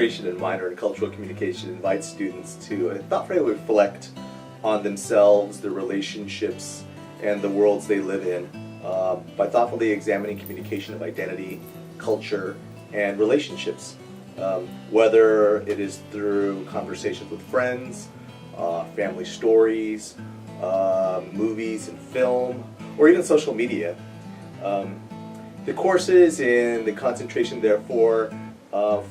concentration and minor in cultural communication invites students to thoughtfully reflect on themselves, their relationships, and the worlds they live in by thoughtfully examining communication of identity, culture, and relationships, whether it is through conversations with friends, family stories, movies and film, or even social media. The courses in the concentration, therefore,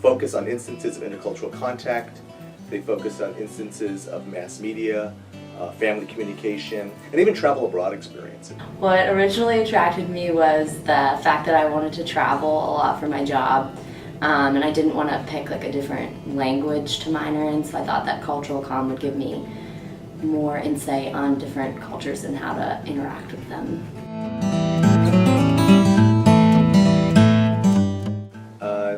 focus on instances of intercultural contact. They focus on instances of mass media, family communication, and even travel abroad experiences. What originally attracted me was the fact that I wanted to travel a lot for my job, and I didn't want to pick like a different language to minor in, so I thought that cultural comm would give me more insight on different cultures and how to interact with them.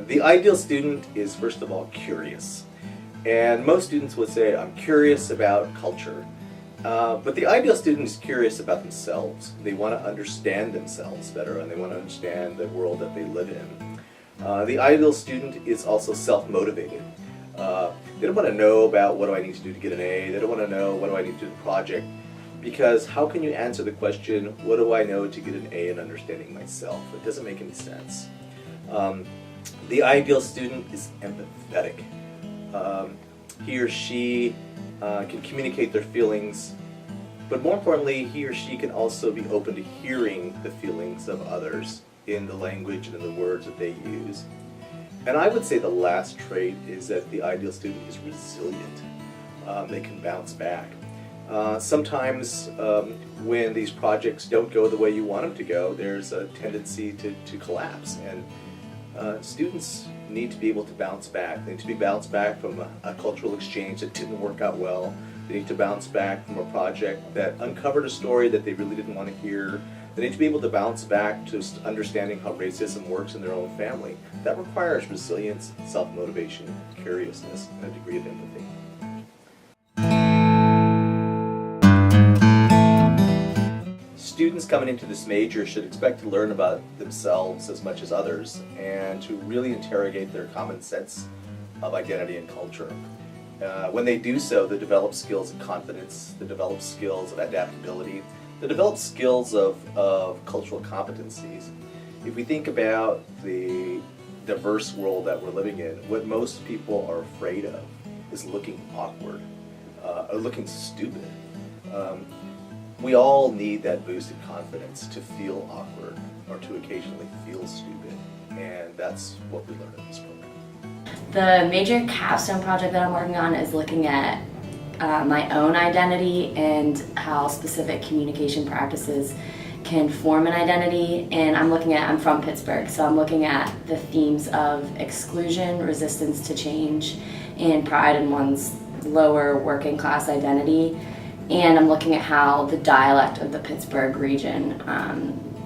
The ideal student is, first of all, curious. And most students would say, I'm curious about culture. But the ideal student is curious about themselves. They want to understand themselves better, and they want to understand the world that they live in. The ideal student is also self-motivated. They don't want to know about what do I need to do to get an A. They don't want to know what do I need to do in the project. Because how can you answer the question, what do I know to get an A in understanding myself? It doesn't make any sense. The ideal student is empathetic. He or she can communicate their feelings, but more importantly, he or she can also be open to hearing the feelings of others in the language and in the words that they use. And I would say the last trait is that the ideal student is resilient. They can bounce back. Sometimes when these projects don't go the way you want them to go, there's a tendency to collapse. And students need to be able to bounce back. They need to be bounced back from a cultural exchange that didn't work out well. They need to bounce back from a project that uncovered a story that they really didn't want to hear. They need to be able to bounce back to understanding how racism works in their own family. That requires resilience, self-motivation, curiousness, and a degree of empathy. Students coming into this major should expect to learn about themselves as much as others and to really interrogate their common sense of identity and culture. When they do so, they develop skills of confidence, they develop skills of adaptability, they develop skills of cultural competencies. If we think about the diverse world that we're living in, what most people are afraid of is looking awkward or looking stupid. We all need that boost in confidence to feel awkward or to occasionally feel stupid, and that's what we learn in this program. The major capstone project that I'm working on is looking at my own identity and how specific communication practices can form an identity. And I'm from Pittsburgh, so I'm looking at the themes of exclusion, resistance to change, and pride in one's lower working class identity. And I'm looking at how the dialect of the Pittsburgh region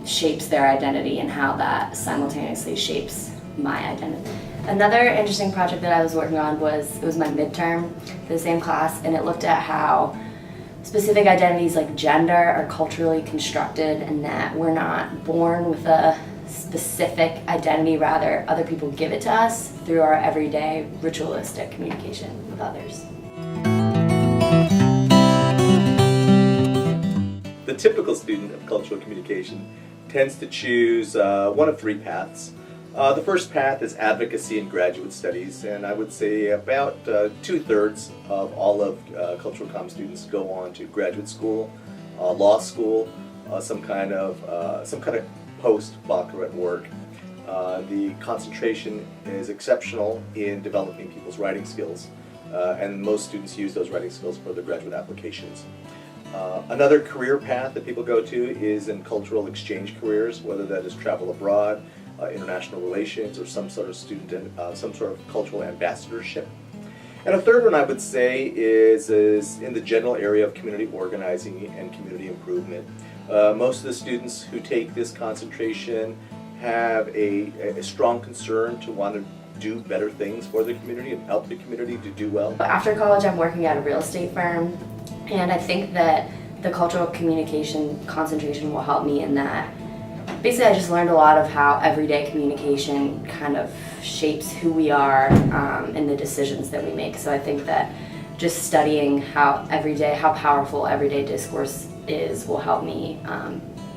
shapes their identity and how that simultaneously shapes my identity. Another interesting project that I was working on was my midterm for the same class, and it looked at how specific identities like gender are culturally constructed and that we're not born with a specific identity, rather other people give it to us through our everyday ritualistic communication with others. The typical student of cultural communication tends to choose one of three paths. The first path is advocacy and graduate studies, and I would say about 2/3 of all of cultural comm students go on to graduate school, law school, some kind of post-baccalaureate work. The concentration is exceptional in developing people's writing skills, and most students use those writing skills for their graduate applications. Another career path that people go to is in cultural exchange careers, whether that is travel abroad, international relations, or some sort of cultural ambassadorship. And a third one I would say is in the general area of community organizing and community improvement. Most of the students who take this concentration have a strong concern to want to do better things for the community and help the community to do well. After college, I'm working at a real estate firm, and I think that the cultural communication concentration will help me in that basically I just learned a lot of how everyday communication kind of shapes who we are and the decisions that we make. So I think that just studying how powerful everyday discourse is will help me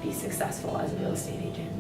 be successful as a real estate agent.